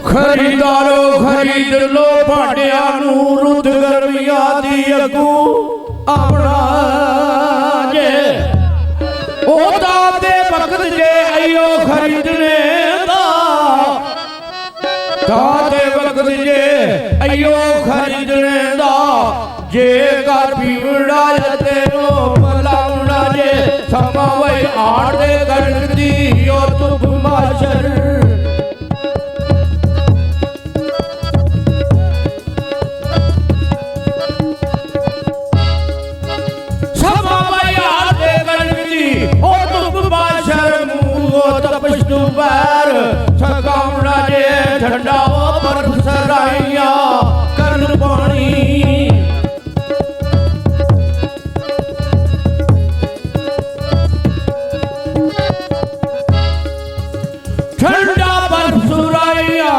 खरीदारो खरीद लो भाटिया नू रुद गर्मिया दी अगू अपना जे ओदा दे वक्त जे आयो खरीदने दा ताते वक्त जे आयो खरीदने दा जे घर पीवड़ा तेरो मलाउना जे समा वही आड़ दे करदी ओ तुम माशर पैर सगावना जे झंडा पर सराइया कर पानी झंडा पर सुराइया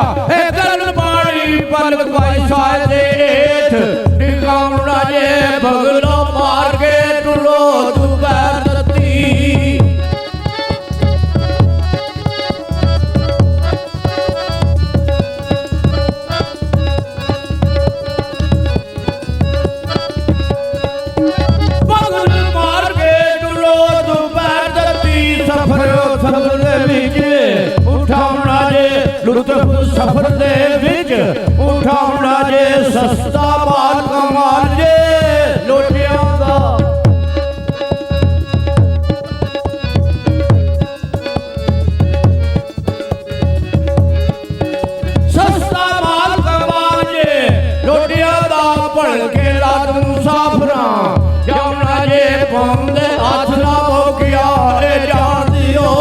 कर पानी पलक पैसा देठ डिगावना जे भगलो मार के तुलो दोपहर लुत्फ सफर दे विच उठाउना जे सस्ता माल कमाल जे लोटिया दा सस्ता माल कमाल जे लोटिया दा पढ़ के लाद मुसाफरा जाउना जे पांदे हाथ ना मोकिया ए जान दियो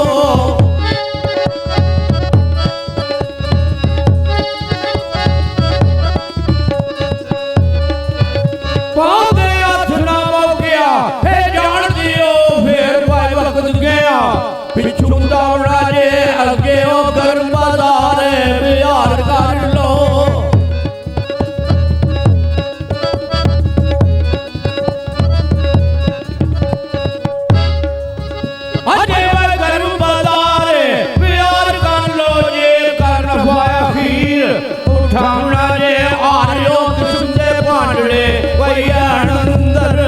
पिछू दौड़ा जे अगे ओ गर्म बाजार बिहार कर लो अजे गर्म बाजार बिहार कर लो जे कर नफाया खीर उठाउना जे आरियो किस्म दे भांडड़े कोई अंदर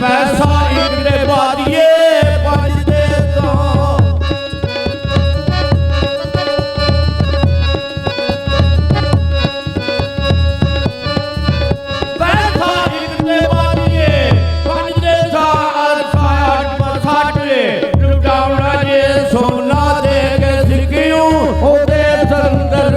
पैसा इकने बारिए पाँच दे तो पैसा इकने बारिए पाँच दे सा अरसाट बसाटे लुटावना जे सोना दे के सिक्कियों ओदे संदर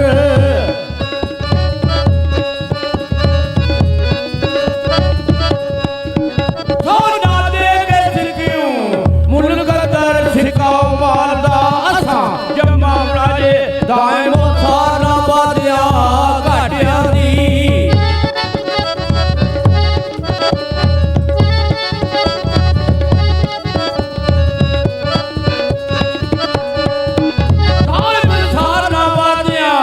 दाएं सारा बादिया घाटिया दी दाएं सारा बादिया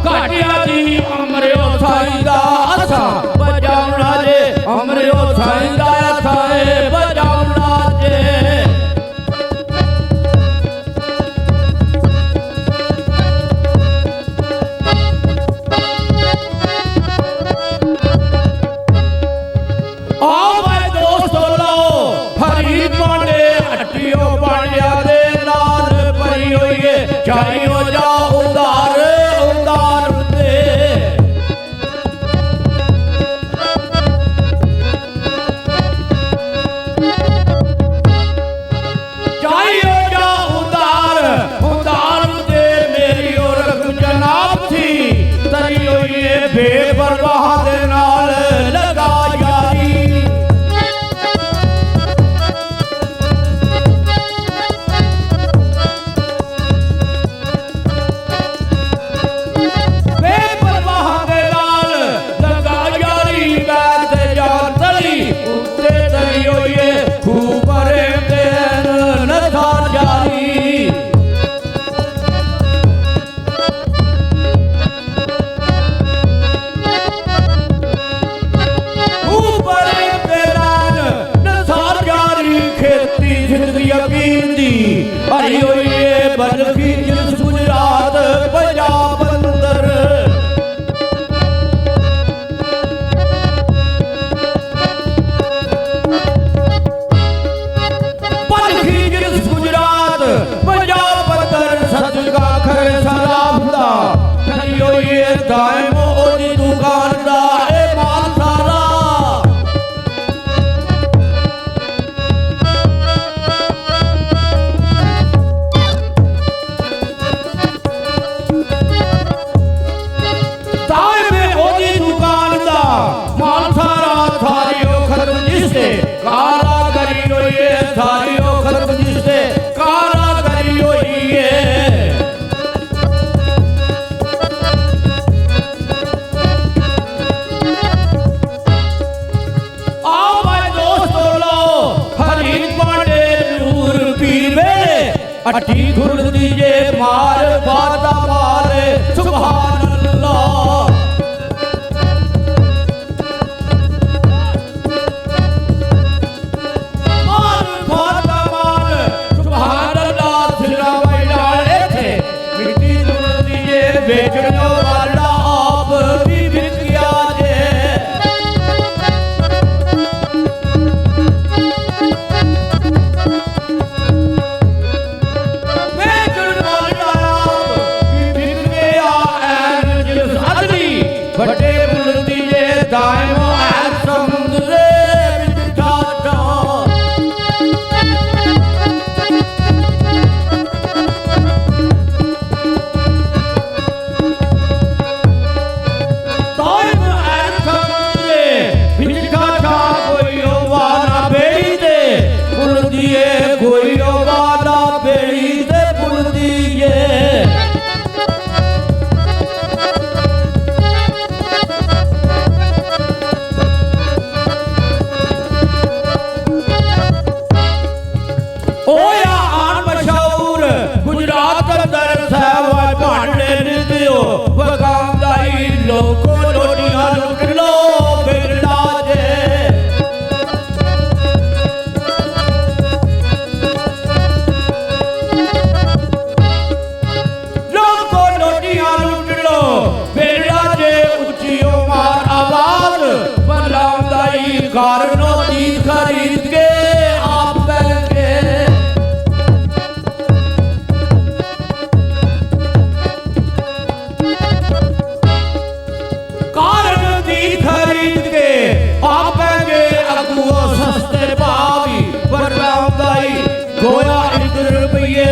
घाटिया दी अमरियो साईदा असा बजावना जे अमरियो साईदा असाए बजावना जे चाहियो जा उदार उदार दे चाहियो जा उदार उदार दे मेरी और जनाब थी तरियो ये बेपरवाह दे नाल लगा यारी ਪਲਖੀ ਜਿਸ ਗੁਜਰਾਤ ਪੰਜਾਬ ਅੰਦਰ ਪਲਖੀ ਜਿਸ ਗੁਜਰਾਤ ਪੰਜਾਬ ਅੰਦਰ ਸਤਿਗਾ ਖਰ ਸਲਾਮ ਦਾ ਕਰਿਓ ਇਹ ਦਾਇਮ ਉਹਦੀ ਦੁਕਾਨ ਦਾ ਇਹ ਮਾਲ ਸਾਰਾ काला करी हुई है थारियो खत्म जिससे काला करी हुई है आओ भाई दोस्तों लो हरी पांडे नूर पीर मेरे अठी खुल दीजे मार बादा मारे सुभान अल्लाह बेचने वाला आप भी बिक गया जे बेचने वाला आप भी बिक गया ऐन जिस अदली बड़े बुल दिए दाएं ऐन समुद्रे बिठा कोई वाला बेड़ी दे पुल दिए ओया आन मशहूर गुजरात अंदर साहब भांडे दियो वगांदाई लोको लोटियां लुट लो बिरला जे कारणों की खरीद के आप बैठे कारण की खरीद के आप बैठे अगुओ सस्ते भावी बरलामदाई गोया 1 रुपये